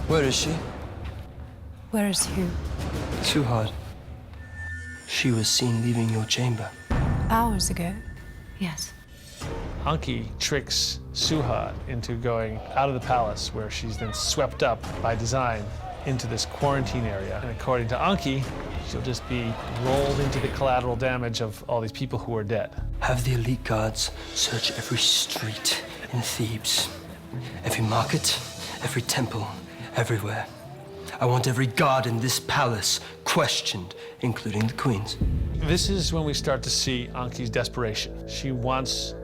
Where is she? Where is who? Suhad. She was seen leaving your chamber. Hours ago, yes. Anki tricks Suhad into going out of the palace, where she's then swept up by design into this quarantine area. And according to Anki, she'll just be rolled into the collateral damage of all these people who are dead. Have the elite guards search every street in Thebes, every market, every temple, everywhere. I want every guard in this palace questioned, including the queen's. This is when we start to see Anki's desperation. She wants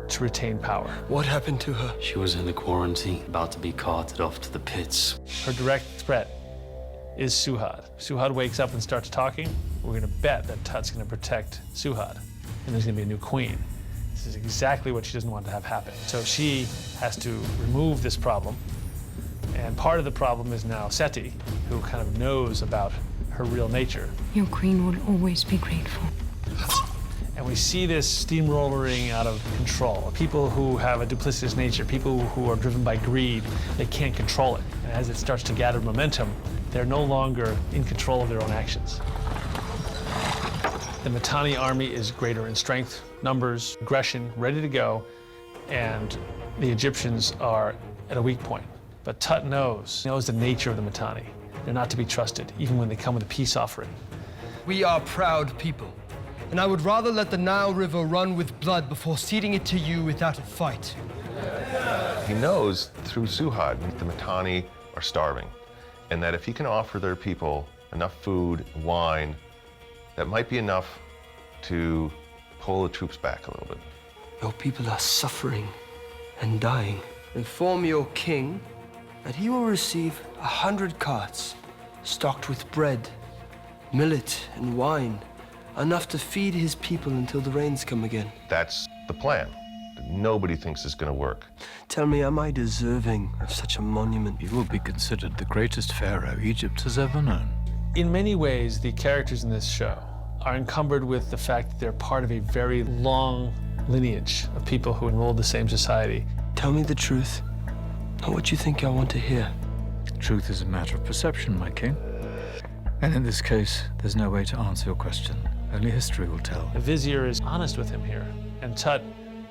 to retain power. What happened to her? She was in the quarantine, about to be carted off to the pits. Her direct threat is Suhad. Suhad wakes up and starts talking. We're gonna bet that Tut's gonna protect Suhad, and there's gonna be a new queen. This is exactly what she doesn't want to have happen. So she has to remove this problem. And part of the problem is now Seti, who kind of knows about her real nature. Your queen will always be grateful. And we see this steamrolling out of control. People who have a duplicitous nature, people who are driven by greed, they can't control it. And as it starts to gather momentum, they're no longer in control of their own actions. The Mitanni army is greater in strength, numbers, aggression, ready to go, and the Egyptians are at a weak point. But Tut knows the nature of the Mitanni. They're not to be trusted, even when they come with a peace offering. We are proud people, and I would rather let the Nile River run with blood before ceding it to you without a fight. He knows through Suhad the Mitanni are starving, and that if he can offer their people enough food, wine, that might be enough to pull the troops back a little bit. Your people are suffering and dying. Inform your king that he will receive 100 carts stocked with bread, millet, and wine, enough to feed his people until the rains come again. That's the plan. Nobody thinks it's going to work. Tell me, am I deserving of such a monument? You will be considered the greatest pharaoh Egypt has ever known. In many ways, the characters in this show are encumbered with the fact that they're part of a very long lineage of people who enrolled the same society. Tell me the truth, not what you think I want to hear. Truth is a matter of perception, my king. And in this case, there's no way to answer your question. Only history will tell. The vizier is honest with him here, and Tut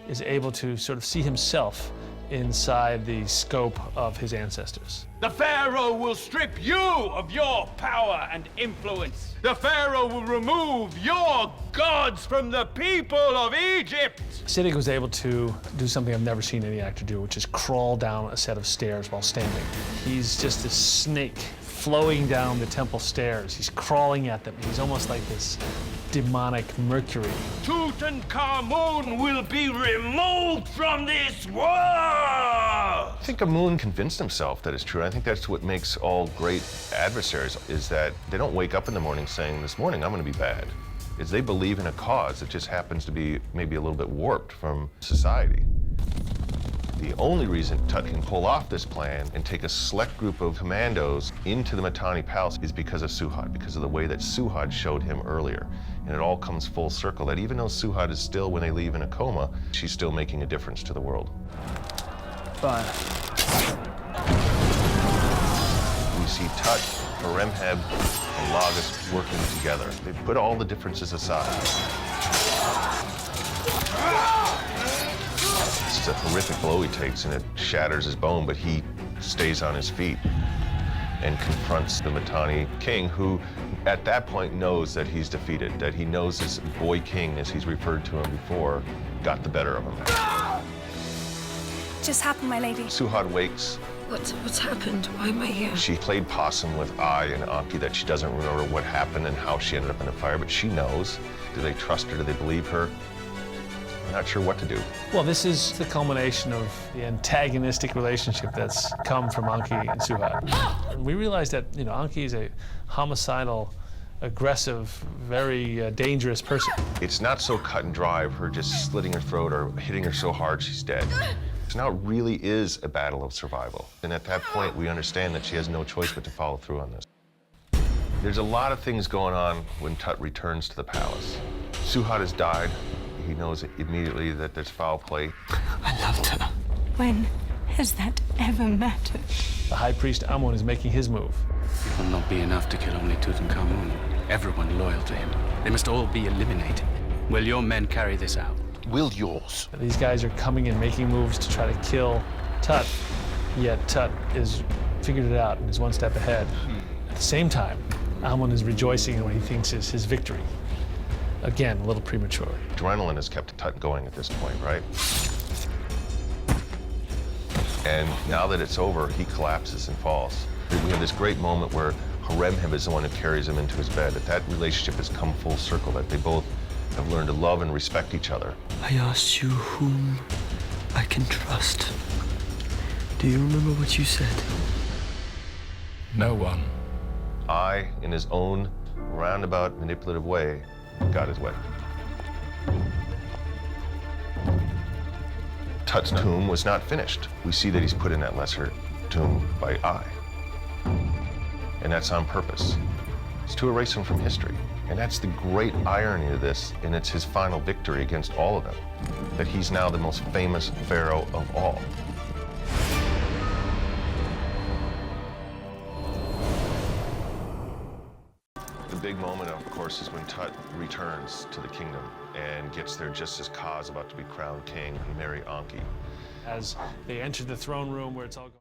is able to sort of see himself inside the scope of his ancestors. The Pharaoh will strip you of your power and influence. The Pharaoh will remove your gods from the people of Egypt. Siddig was able to do something I've never seen any actor do, which is crawl down a set of stairs while standing. He's just this snake flowing down the temple stairs. He's crawling at them. He's almost like this demonic Mercury. Tutankhamun will be removed from this world! I think Amun convinced himself that it's true. I think that's what makes all great adversaries, is that they don't wake up in the morning saying, this morning I'm going to be bad. Is they believe in a cause that just happens to be maybe a little bit warped from society. The only reason Tut can pull off this plan and take a select group of commandos into the Mitanni palace is because of Suhad, because of the way that Suhad showed him earlier. And it all comes full circle, that even though Suhad is still, when they leave, in a coma, she's still making a difference to the world. Fire. We see Tut, Horemheb, and Lagus working together. They put all the differences aside. This is a horrific blow he takes, and it shatters his bone, but he stays on his feet and confronts the Mitanni king, who at that point knows that he's defeated, that he knows this boy king, as he's referred to him before, got the better of him. Just happened, my lady. Suhad wakes. What's happened? Why am I here? She played possum with Ai and Anki, that she doesn't remember what happened and how she ended up in the fire, but she knows. Do they trust her? Do they believe her? I'm not sure what to do. Well, this is the culmination of the antagonistic relationship that's come from Anki and Suhad. And we realized that, Anki is a homicidal, aggressive, very dangerous person. It's not so cut and dry of her just slitting her throat or hitting her so hard she's dead. So now it really is a battle of survival. And at that point, we understand that she has no choice but to follow through on this. There's a lot of things going on when Tut returns to the palace. Suhad has died. He knows immediately that there's foul play. I loved her. When? has that ever mattered? The High Priest Amun is making his move. It will not be enough to kill only Tutankhamun. Everyone loyal to him. They must all be eliminated. Will your men carry this out? Will yours? These guys are coming in, making moves to try to kill Tut, yet Tut is figured it out and is one step ahead. At the same time, Amun is rejoicing in what he thinks is his victory. Again, a little premature. Adrenaline has kept Tut going at this point, right? And now that it's over, he collapses and falls. We have this great moment where Horemheb is the one who carries him into his bed, that relationship has come full circle, that they both have learned to love and respect each other. I asked you whom I can trust. Do you remember what you said? No one. I, in his own roundabout, manipulative way, got his way. Tut's tomb was not finished. We see that he's put in that lesser tomb by Ai. And that's on purpose. It's to erase him from history. And that's the great irony of this, and it's his final victory against all of them, that he's now the most famous pharaoh of all. The big moment, of course, is when Tut returns to the kingdom and gets there just as Ka's about to be crowned king and marry Anki. As they enter the throne room where it's all going.